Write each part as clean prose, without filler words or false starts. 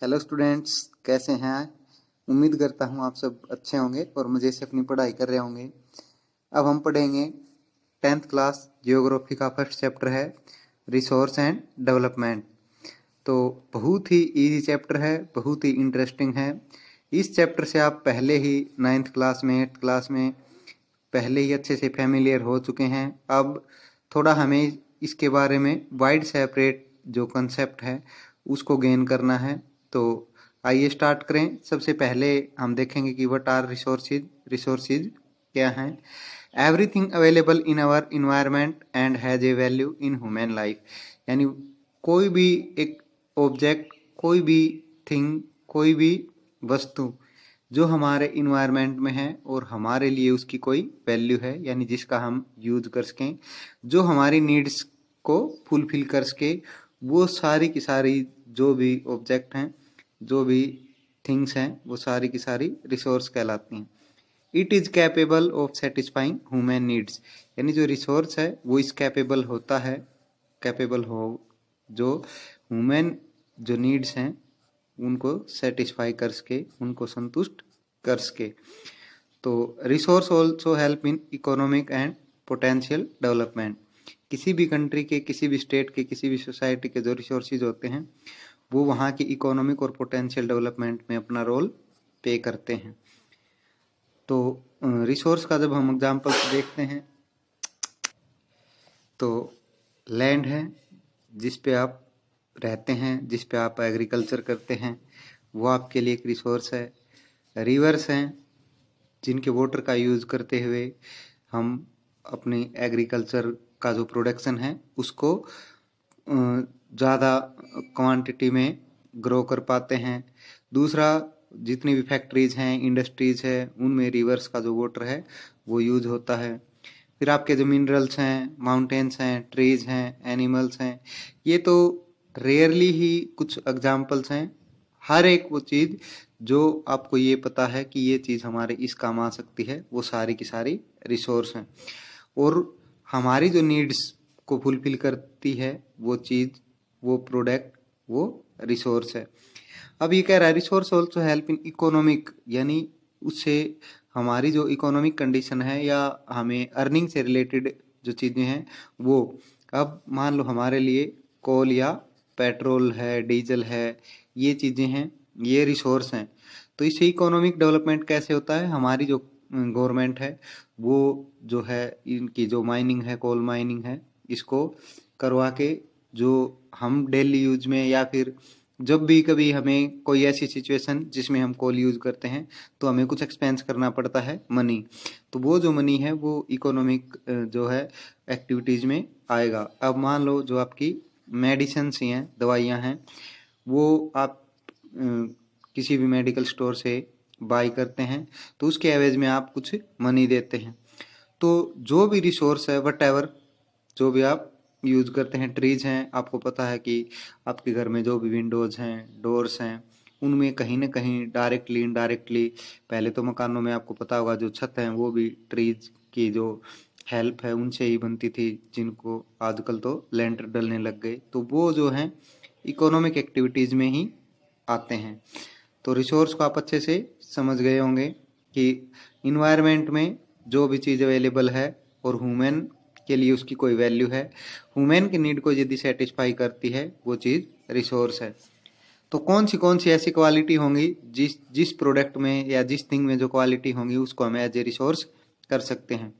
Hello students, कैसे हैं? उम्मीद करता हूं आप सब अच्छे होंगे और मज़े से अपनी पढ़ाई कर रहे होंगे। अब हम पढ़ेंगे 10th क्लास जियोग्राफी का फर्स्ट चैप्टर है रिसोर्स एंड डेवलपमेंट। तो बहुत ही इजी चैप्टर है, बहुत ही इंटरेस्टिंग है। इस चैप्टर से आप पहले ही 9th क्लास में 8th क्लास में पहले ही अच्छे से फेमिलियर हो चुके हैं। अब थोड़ा हमें इसके बारे में वाइड सेपरेट जो कंसेप्ट है उसको गेन करना है। तो आइए स्टार्ट करें। सबसे पहले हम देखेंगे कि व्हाट आर रिसोर्सेज। रिसोर्सेज क्या हैं? Everything available in our environment and has a value in human life. यानी कोई भी एक ऑब्जेक्ट, कोई भी थिंग, कोई भी वस्तु जो हमारे इन्वायरमेंट में है और हमारे लिए उसकी कोई वैल्यू है, यानी जिसका हम यूज कर सकें, जो हमारी नीड्स को फुलफिल कर सके, वो सारी की सारी जो भी ऑब्जेक्ट हैं, जो भी थिंग्स हैं, वो सारी की सारी रिसोर्स कहलाती हैं। It is capable of satisfying human needs. यानी जो रिसोर्स है वो इस कैपेबल होता है, कैपेबल हो जो ह्यूमन जो नीड्स हैं उनको सेटिस्फाई कर सके, उनको संतुष्ट कर सके। तो resource also help in economic and potential development. किसी भी कंट्री के, किसी भी स्टेट के, किसी भी सोसाइटी के जो रिसोर्सेज होते हैं वो वहाँ की इकोनॉमिक और पोटेंशियल डेवलपमेंट में अपना रोल प्ले करते हैं। तो रिसोर्स का जब हम एग्जांपल देखते हैं तो लैंड है जिस पे आप रहते हैं, जिस पे आप एग्रीकल्चर करते हैं, वो आपके लिए एक रिसोर्स है। रिवर्स हैं जिनके वाटर का यूज़ करते हुए हम अपनी एग्रीकल्चर का जो प्रोडक्शन है उसको ज़्यादा क्वांटिटी में ग्रो कर पाते हैं। दूसरा, जितनी भी फैक्ट्रीज हैं, इंडस्ट्रीज है, उनमें रिवर्स का जो वाटर है वो यूज होता है। फिर आपके जो मिनरल्स हैं, माउंटेन्स हैं, ट्रीज हैं, एनिमल्स हैं, ये तो रेयरली ही कुछ एग्जाम्पल्स हैं। हर एक वो चीज़ जो आपको ये पता है कि ये चीज़ हमारे इस काम आ सकती है, वो सारी की सारी रिसोर्स हैं। और हमारी जो नीड्स को फुलफिल करती है वो चीज़, वो प्रोडक्ट, वो रिसोर्स है। अब ये कह रहा है resource also help in economic, यानी उससे हमारी जो इकोनॉमिक कंडीशन है या हमें अर्निंग से रिलेटेड जो चीज़ें हैं वो, अब मान लो हमारे लिए कोल या पेट्रोल है, डीजल है, ये चीज़ें हैं, ये रिसोर्स हैं। तो इससे इकोनॉमिक डेवलपमेंट कैसे होता है? हमारी जो गवर्नमेंट है वो जो है इनकी जो माइनिंग है, कोल माइनिंग है, इसको करवा के जो हम डेली यूज में या फिर जब भी कभी हमें कोई ऐसी सिचुएशन जिसमें हम कोल यूज करते हैं तो हमें कुछ एक्सपेंस करना पड़ता है, मनी। तो वो जो मनी है वो इकोनॉमिक जो है एक्टिविटीज में आएगा। अब मान लो जो आपकी मेडिसिन ही हैं, दवाइयाँ हैं, वो आप किसी भी मेडिकल स्टोर से बाई करते हैं तो उसके एवज में आप कुछ मनी देते हैं। तो जो भी रिसोर्स है, वट एवर, जो भी आप यूज करते हैं, ट्रीज हैं, आपको पता है कि आपके घर में जो भी विंडोज हैं, डोर्स हैं, उनमें कहीं ना कहीं डायरेक्टली इनडायरेक्टली, पहले तो मकानों में आपको पता होगा जो छत है वो भी ट्रीज की जो हेल्प है उनसे ही बनती थी, जिनको आजकल तो लेंटर डलने लग गए। तो वो जो है इकोनॉमिक एक्टिविटीज में ही आते हैं। तो रिसोर्स को आप अच्छे से समझ गए होंगे कि इन्वायरमेंट में जो भी चीज़ अवेलेबल है और ह्यूमन के लिए उसकी कोई वैल्यू है, ह्यूमन की नीड को यदि सेटिस्फाई करती है, वो चीज़ रिसोर्स है। तो कौन सी ऐसी क्वालिटी होंगी जिस जिस प्रोडक्ट में या जिस थिंग में जो क्वालिटी होंगी उसको हम एज ए रिसोर्स कर सकते हैं।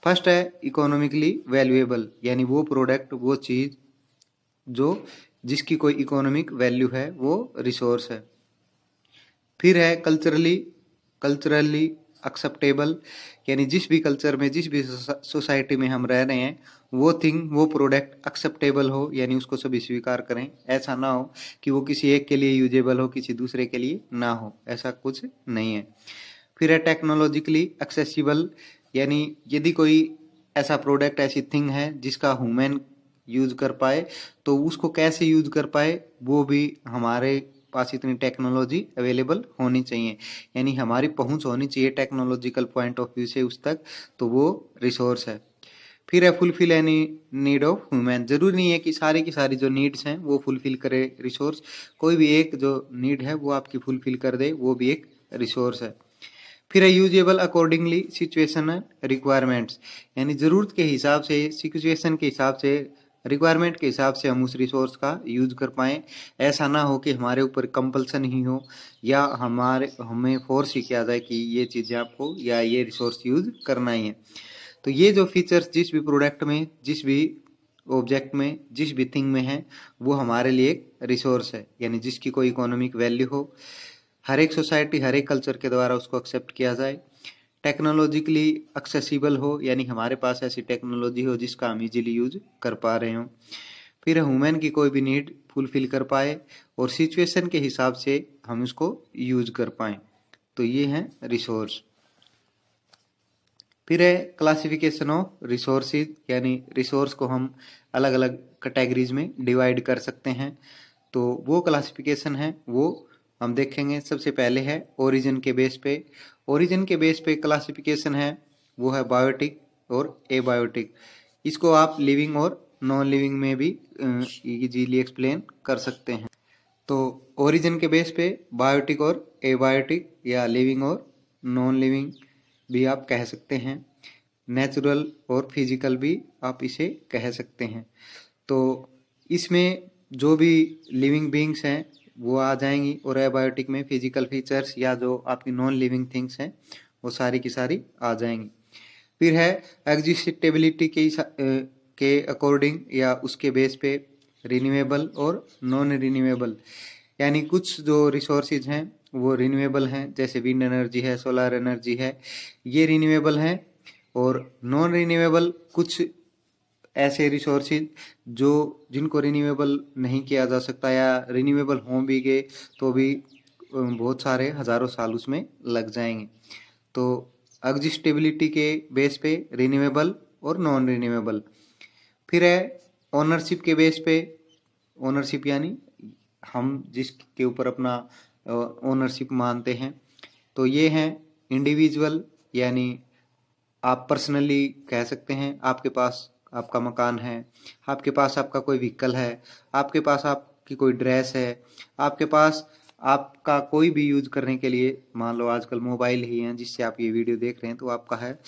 फर्स्ट है इकोनॉमिकली वैल्यूएबल, यानी वो प्रोडक्ट, वो चीज़ जो जिसकी कोई इकोनॉमिक वैल्यू है, वो रिसोर्स है। फिर है कल्चरली कल्चरली एक्सेप्टेबल, यानी जिस भी कल्चर में, जिस भी सोसाइटी में हम रह रहे हैं, वो थिंग, वो प्रोडक्ट एक्सेप्टेबल हो, यानी उसको सभी स्वीकार करें। ऐसा ना हो कि वो किसी एक के लिए यूजेबल हो, किसी दूसरे के लिए ना हो, ऐसा कुछ नहीं है। फिर है टेक्नोलॉजिकली एक्सेसिबल, यानी यदि कोई ऐसा प्रोडक्ट, ऐसी थिंग है जिसका ह्यूमन यूज कर पाए, तो उसको कैसे यूज कर पाए वो भी हमारे पास इतनी टेक्नोलॉजी अवेलेबल होनी चाहिए, यानी हमारी पहुंच होनी चाहिए टेक्नोलॉजिकल पॉइंट ऑफ व्यू से उस तक, तो वो रिसोर्स है। फिर है fulfil any need of human. जरूरी नहीं है कि सारी की सारी जो नीड्स हैं वो फुलफिल करे रिसोर्स, कोई भी एक जो नीड है वो आपकी फुलफिल कर दे, वो भी एक रिसोर्स है। फिर है यूजेबल अकॉर्डिंगली सिचुएशनल रिक्वायरमेंट्स, यानी जरूरत के हिसाब से, सिचुएशन के हिसाब से, रिक्वायरमेंट के हिसाब से हम उस रिसोर्स का यूज कर पाएँ। ऐसा ना हो कि हमारे ऊपर कंपल्सन ही हो या हमें फोर्स ही किया जाए कि ये चीज़ें आपको या ये रिसोर्स यूज करना ही है। तो ये जो फीचर्स जिस भी प्रोडक्ट में, जिस भी ऑब्जेक्ट में, जिस भी थिंग में है, वो हमारे लिए एक रिसोर्स है, यानी जिसकी कोई इकोनॉमिक वैल्यू हो, हर एक सोसाइटी, हर एक कल्चर के द्वारा उसको एक्सेप्ट किया जाए, टेक्नोलॉजिकली एक्सेसिबल हो, यानी हमारे पास ऐसी टेक्नोलॉजी हो जिसका हम इजीली यूज कर पा रहे हों। फिर ह्यूमन की कोई भी नीड फुलफिल कर पाए और सिचुएशन के हिसाब से हम उसको यूज कर पाएँ। तो ये हैं रिसोर्स। फिर है क्लासिफिकेशन ऑफ रिसोर्सेज, यानी रिसोर्स को हम अलग अलग कैटेगरीज में डिवाइड कर सकते हैं। तो वो क्लासिफिकेशन है वो हम देखेंगे। सबसे पहले है ओरिजिन के बेस पे। ओरिजिन के बेस पे क्लासिफिकेशन है वो है बायोटिक और एबायोटिक। इसको आप लिविंग और नॉन लिविंग में भी इजीली एक्सप्लेन कर सकते हैं। तो ओरिजिन के बेस पे बायोटिक और एबायोटिक या लिविंग और नॉन लिविंग भी आप कह सकते हैं। नेचुरल और फिजिकल भी आप इसे कह सकते हैं। तो इसमें जो भी लिविंग बींग्स हैं वो आ जाएंगी और एबायोटिक में फिजिकल फीचर्स या जो आपकी नॉन लिविंग थिंग्स हैं वो सारी की सारी आ जाएंगी। फिर है एग्जिस्टेबिलिटी के अकॉर्डिंग या उसके बेस पे रिन्यूएबल और नॉन रिन्यूएबल, यानी कुछ जो रिसोर्सेज हैं वो रिन्यूएबल हैं, जैसे विंड एनर्जी है, सोलर एनर्जी है, ये रिन्यूएबल हैं। और नॉन रिन्यूएबल कुछ ऐसे रिसोर्सेज जो जिनको रिन्यूएबल नहीं किया जा सकता या रिन्यूएबल हो भी गए तो भी बहुत सारे हजारों साल उसमें लग जाएंगे। तो एग्जिस्टेबिलिटी के बेस पे रिन्यूएबल और नॉन रिन्यूएबल। फिर है ओनरशिप के बेस पे, ओनरशिप यानी हम जिसके ऊपर अपना ओनरशिप मानते हैं। तो ये हैं इंडिविजुअल, यानी आप पर्सनली कह सकते हैं, आपके पास आपका मकान है, आपके पास आपका कोई व्हीकल है, आपके पास आपकी कोई ड्रेस है, आपके पास आपका कोई भी यूज करने के लिए, मान लो आजकल मोबाइल ही है जिससे आप ये वीडियो देख रहे हैं तो आपका है,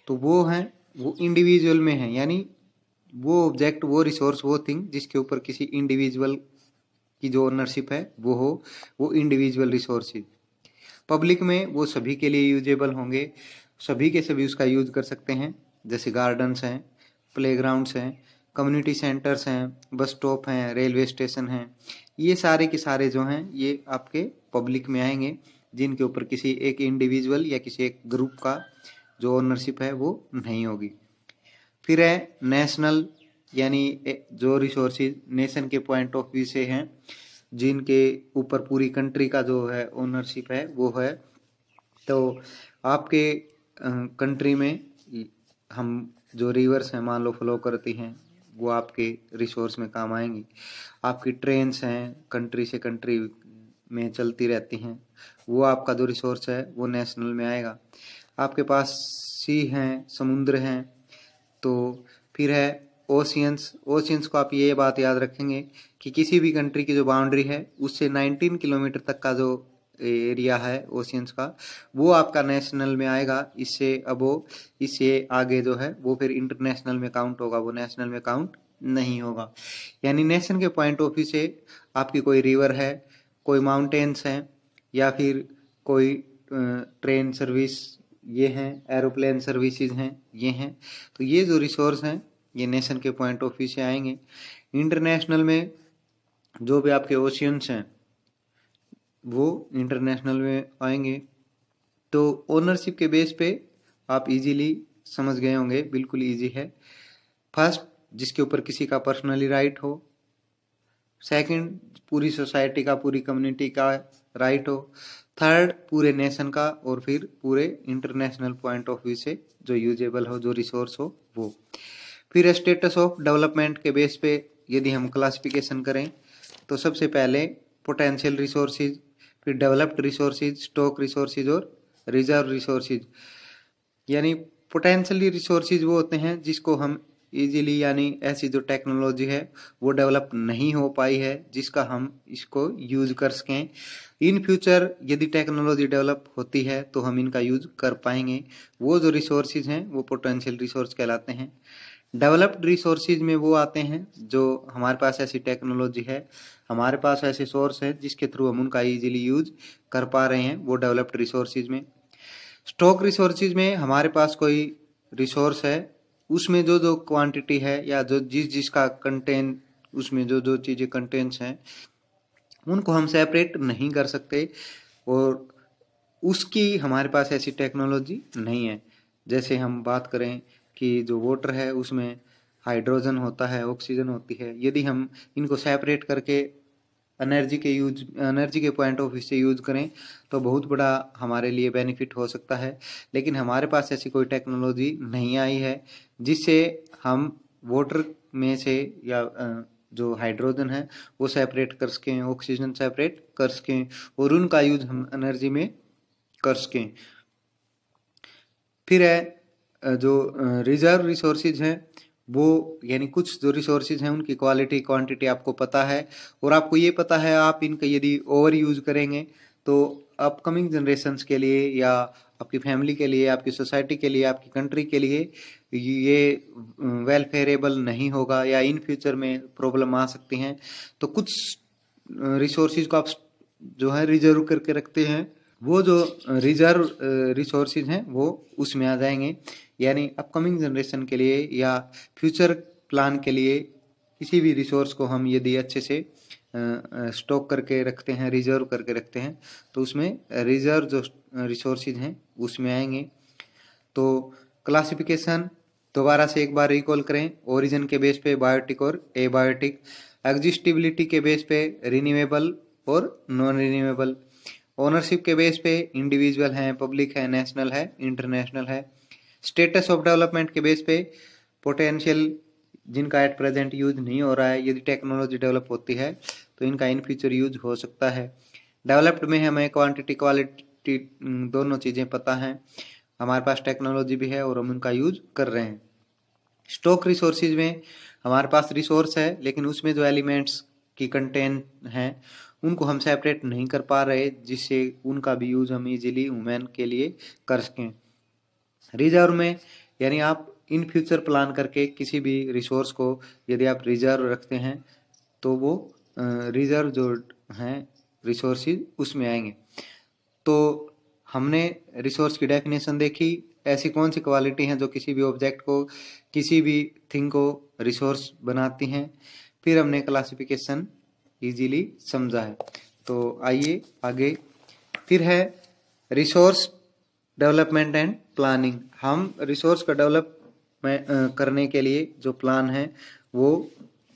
तो वो है, वो इंडिविजुअल में है, यानी वो ऑब्जेक्ट, वो रिसोर्स, वो थिंग जिसके ऊपर किसी इंडिविजुअल की जो ओनरशिप है वो हो, वो इंडिविजुअल रिसोर्सेज। पब्लिक में वो सभी के लिए यूजेबल होंगे, सभी के सभी उसका यूज कर सकते हैं, जैसे गार्डन्स हैं, प्लेग्राउंड्स हैं, कम्युनिटी सेंटर्स हैं, बस स्टॉप हैं, रेलवे स्टेशन हैं, ये सारे के सारे जो हैं ये आपके पब्लिक में आएंगे, जिनके ऊपर किसी एक इंडिविजुअल या किसी एक ग्रुप का जो ओनरशिप है वो नहीं होगी। फिर है नेशनल, यानी जो रिसोर्सेज नेशन के पॉइंट ऑफ व्यू से हैं, जिनके ऊपर पूरी कंट्री का जो है ओनरशिप है वो है। तो आपके कंट्री में हम जो रिवर्स हैं मान लो फ्लो करती हैं वो आपके रिसोर्स में काम आएंगी। आपकी ट्रेन्स हैं कंट्री से कंट्री में चलती रहती हैं, वो आपका जो रिसोर्स है वो नेशनल में आएगा। आपके पास सी हैं, समुद्र हैं। तो फिर है ओशियंस। ओशियंस को आप ये बात याद रखेंगे कि किसी भी कंट्री की जो बाउंड्री है उससे 19 किलोमीटर तक का जो एरिया है ओशियंस का वो आपका नेशनल में आएगा। इससे इससे आगे जो है वो फिर इंटरनेशनल में काउंट होगा, वो नेशनल में काउंट नहीं होगा। यानी नेशन के पॉइंट ऑफ व्यू से आपकी कोई रिवर है, कोई माउंटेन्स हैं, या फिर कोई ट्रेन सर्विस ये हैं, एरोप्लेन सर्विसेज हैं, ये हैं। तो ये जो रिसोर्स हैं ये नेशन के पॉइंट ऑफ व्यू से आएंगे। इंटरनेशनल में जो भी आपके ओशियंस हैं वो इंटरनेशनल में आएंगे। तो ओनरशिप के बेस पे आप इजीली समझ गए होंगे, बिल्कुल इजी है। फर्स्ट, जिसके ऊपर किसी का पर्सनली राइट हो। सेकंड, पूरी सोसाइटी का, पूरी कम्युनिटी का राइट हो। थर्ड, पूरे नेशन का। और फिर पूरे इंटरनेशनल पॉइंट ऑफ व्यू से जो यूजेबल हो, जो रिसोर्स हो वो। फिर स्टेटस ऑफ डेवलपमेंट के बेस पे यदि हम क्लासिफिकेशन करें तो सबसे पहले पोटेंशियल रिसोर्सेज, फिर डेवलप्ड रिसोर्सेज, स्टॉक रिसोर्सेज और रिजर्व रिसोर्सेज। यानी पोटेंशियली रिसोर्सेज वो होते हैं जिसको हम इजीली, यानी ऐसी जो टेक्नोलॉजी है वो डेवलप नहीं हो पाई है जिसका हम इसको यूज कर सकें। इन फ्यूचर यदि टेक्नोलॉजी डेवलप होती है तो हम इनका यूज कर पाएंगे। वो जो रिसोर्सेज हैं वो पोटेंशियल रिसोर्स कहलाते हैं। डेवलप्ड रिसोर्सेज में वो आते हैं जो हमारे पास ऐसी टेक्नोलॉजी है, हमारे पास ऐसे सोर्स है जिसके थ्रू हम उनका इजीली यूज कर पा रहे हैं, वो डेवलप्ड रिसोर्सेज में। स्टॉक रिसोर्सेज में हमारे पास कोई रिसोर्स है, उसमें जो जो क्वांटिटी है या जो जिसका कंटेंट, उसमें जो जो चीज़ें कंटेंट्स हैं उनको हम सेपरेट नहीं कर सकते, और उसकी हमारे पास ऐसी टेक्नोलॉजी नहीं है। जैसे हम बात करें कि जो वाटर है उसमें हाइड्रोजन होता है, ऑक्सीजन होती है, यदि हम इनको सेपरेट करके एनर्जी के पॉइंट ऑफ व्यू से यूज करें तो बहुत बड़ा हमारे लिए बेनिफिट हो सकता है। लेकिन हमारे पास ऐसी कोई टेक्नोलॉजी नहीं आई है जिससे हम वाटर में से या जो हाइड्रोजन है वो सेपरेट कर सकें, ऑक्सीजन सेपरेट कर सकें और उनका यूज हम एनर्जी में कर सकें। फिर है जो रिजर्व रिसोर्सेज हैं, वो यानी कुछ जो रिसोर्सेज हैं उनकी क्वालिटी क्वांटिटी आपको पता है, और आपको ये पता है आप इनका यदि ओवर यूज करेंगे तो अपकमिंग जनरेशन्स के लिए या आपकी फैमिली के लिए, आपकी सोसाइटी के लिए, आपकी कंट्री के लिए ये वेलफेयरेबल नहीं होगा या इन फ्यूचर में प्रॉब्लम आ सकती हैं। तो कुछ रिसोर्सेज को आप जो है रिजर्व करके रखते हैं, वो जो रिजर्व रिसोर्सेज हैं वो उसमें आ जाएंगे। यानी अपकमिंग जनरेशन के लिए या फ्यूचर प्लान के लिए किसी भी रिसोर्स को हम यदि अच्छे से स्टॉक करके रखते हैं, रिजर्व करके रखते हैं, तो उसमें रिजर्व जो रिसोर्सेज हैं उसमें आएंगे। तो क्लासिफिकेशन दोबारा से एक बार रिकॉल करें। ओरिजिन के बेस पे बायोटिक और एबायोटिक, एग्जिस्टिबिलिटी के बेस पे रिन्यूएबल और नॉन रिन्यूएबल, ओनरशिप के बेस पे इंडिविजुअल है, पब्लिक है, नेशनल है, इंटरनेशनल है, स्टेटस ऑफ डेवलपमेंट के बेस पे पोटेंशियल जिनका एट प्रेजेंट यूज नहीं हो रहा है, यदि टेक्नोलॉजी डेवलप होती है तो इनका इन फ्यूचर यूज हो सकता है। डेवलप्ड में हमें क्वांटिटी क्वालिटी दोनों चीज़ें पता हैं, हमारे पास टेक्नोलॉजी भी है और हम उनका यूज कर रहे हैं। स्टॉक रिसोर्सेज में हमारे पास रिसोर्स है लेकिन उसमें जो एलिमेंट्स की कंटेंट हैं उनको हम सेपरेट नहीं कर पा रहे, जिससे उनका भी यूज हम इजीली ह्यूमन के लिए कर सकें। रिजर्व में यानी आप इन फ्यूचर प्लान करके किसी भी रिसोर्स को यदि आप रिजर्व रखते हैं तो वो रिजर्व जो हैं रिसोर्सेज उसमें आएंगे। तो हमने रिसोर्स की डेफिनेशन देखी, ऐसी कौन सी क्वालिटी हैं जो किसी भी ऑब्जेक्ट को, किसी भी थिंग को रिसोर्स बनाती हैं। फिर हमने क्लासिफिकेशन इजीली समझा है। तो आइए आगे, फिर है रिसोर्स डेवलपमेंट एंड प्लानिंग। हम रिसोर्स का डेवलप करने के लिए जो प्लान है वो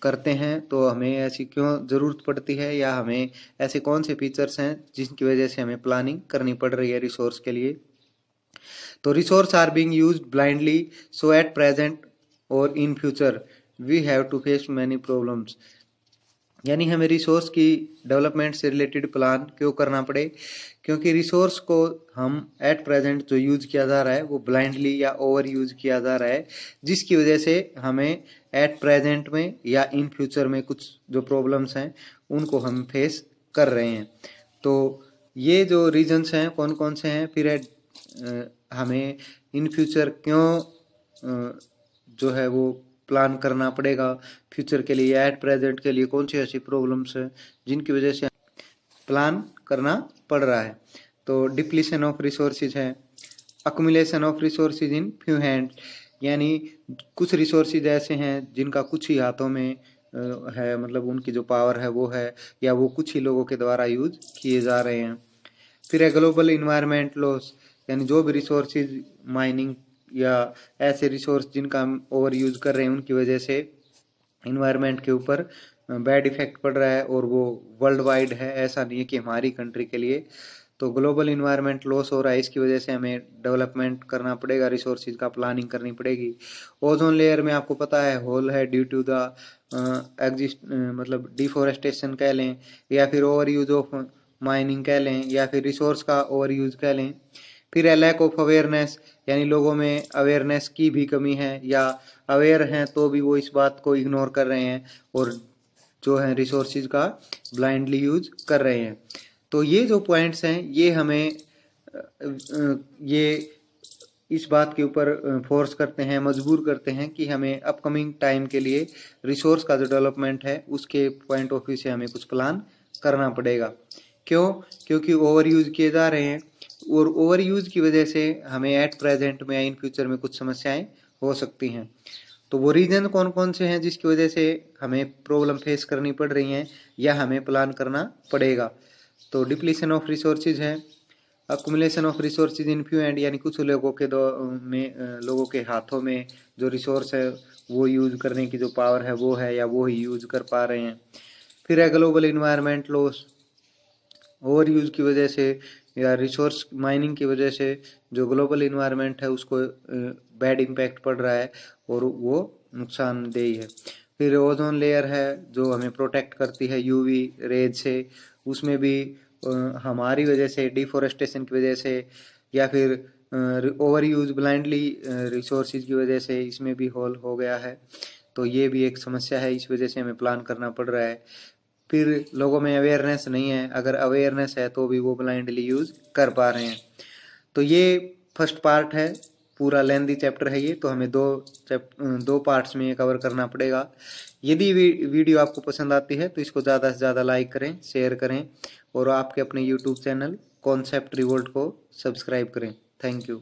करते हैं, तो हमें ऐसी क्यों ज़रूरत पड़ती है या हमें ऐसे कौन से फीचर्स हैं जिनकी वजह से हमें प्लानिंग करनी पड़ रही है रिसोर्स के लिए। तो resource are being used blindly, so at present और in future we have to face many problems. यानी हमें रिसोर्स की डेवलपमेंट से रिलेटेड प्लान क्यों करना पड़े, क्योंकि रिसोर्स को हम एट प्रेजेंट जो यूज किया जा रहा है वो ब्लाइंडली या ओवर यूज किया जा रहा है, जिसकी वजह से हमें एट प्रेजेंट में या इन फ्यूचर में कुछ जो प्रॉब्लम्स हैं उनको हम फेस कर रहे हैं। तो ये जो रीजंस हैं कौन कौन से हैं, फिर हमें इन फ्यूचर क्यों जो है वो प्लान करना पड़ेगा फ्यूचर के लिए या एट प्रेजेंट के लिए, कौन सी ऐसी प्रॉब्लम्स हैं जिनकी वजह से प्लान करना पड़ रहा है। तो डिप्लीशन ऑफ रिसोर्सेज है, accumulation of resources in few hands, यानी कुछ रिसोर्सेज ऐसे हैं जिनका कुछ ही हाथों में है, मतलब उनकी जो पावर है वो है या वो कुछ ही लोगों के द्वारा यूज किए जा रहे हैं। फिर है ग्लोबल इन्वायरमेंट लॉस, यानी जो भी रिसोर्सेज माइनिंग या ऐसे रिसोर्स जिनका हम ओवर यूज कर रहे हैं उनकी वजह से इन्वायरमेंट के ऊपर बैड इफेक्ट पड़ रहा है, और वो वर्ल्ड वाइड है, ऐसा नहीं है कि हमारी कंट्री के लिए। तो ग्लोबल इन्वायरमेंट लॉस हो रहा है, इसकी वजह से हमें डेवलपमेंट करना पड़ेगा, रिसोर्सेज का प्लानिंग करनी पड़ेगी। ओजोन लेयर में आपको पता है होल है ड्यू टू द मतलब डिफोरेस्टेशन कह लें या फिर ओवर यूज ऑफ माइनिंग कह लें या फिर रिसोर्स का ओवर यूज कह लें। फिर है लैक ऑफ अवेयरनेस, यानी लोगों में अवेयरनेस की भी कमी है, या अवेयर हैं तो भी वो इस बात को इग्नोर कर रहे हैं और जो है रिसोर्सेज का ब्लाइंडली यूज कर रहे हैं। तो ये जो पॉइंट्स हैं ये हमें ये इस बात के ऊपर फोर्स करते हैं, मजबूर करते हैं कि हमें अपकमिंग टाइम के लिए रिसोर्स का जो डेवलपमेंट है उसके पॉइंट ऑफ व्यू से हमें कुछ प्लान करना पड़ेगा। क्यों? क्योंकि ओवर यूज किए जा रहे हैं और ओवर यूज की वजह से हमें एट प्रेजेंट में या इन फ्यूचर में कुछ समस्याएं हो सकती हैं। तो वो रीजन कौन कौन से हैं जिसकी वजह से हमें प्रॉब्लम फेस करनी पड़ रही हैं या हमें प्लान करना पड़ेगा? तो डिप्लीशन ऑफ रिसोर्सेज है, accumulation of resources in few and, यानी कुछ लोगों के लोगों के हाथों में जो रिसोर्स है वो यूज करने की जो पावर है वो है या वो ही यूज कर पा रहे हैं। फिर है global environment loss, over use की वजह से या रिसोर्स माइनिंग की वजह से जो ग्लोबल इन्वायरमेंट है उसको बैड इम्पैक्ट पड़ रहा है और वो नुकसानदेही है। फिर ओजोन लेयर है जो हमें प्रोटेक्ट करती है यूवी रेज से, उसमें भी हमारी वजह से, डिफोरेस्टेशन की वजह से या फिर ओवर यूज ब्लाइंडली रिसोर्सेज की वजह से इसमें भी होल हो गया है। तो ये भी एक समस्या है, इस वजह से हमें प्लान करना पड़ रहा है। फिर लोगों में अवेयरनेस नहीं है, अगर अवेयरनेस है तो भी वो ब्लाइंडली यूज कर पा रहे हैं। तो ये फर्स्ट पार्ट है, पूरा लेंथी चैप्टर है ये, तो हमें दो पार्ट्स में कवर करना पड़ेगा। यदि वीडियो आपको पसंद आती है तो इसको ज़्यादा से ज़्यादा लाइक करें, शेयर करें और आपके अपने यूट्यूब चैनल कॉन्सेप्ट रिवोल्ट को सब्सक्राइब करें। Thank you.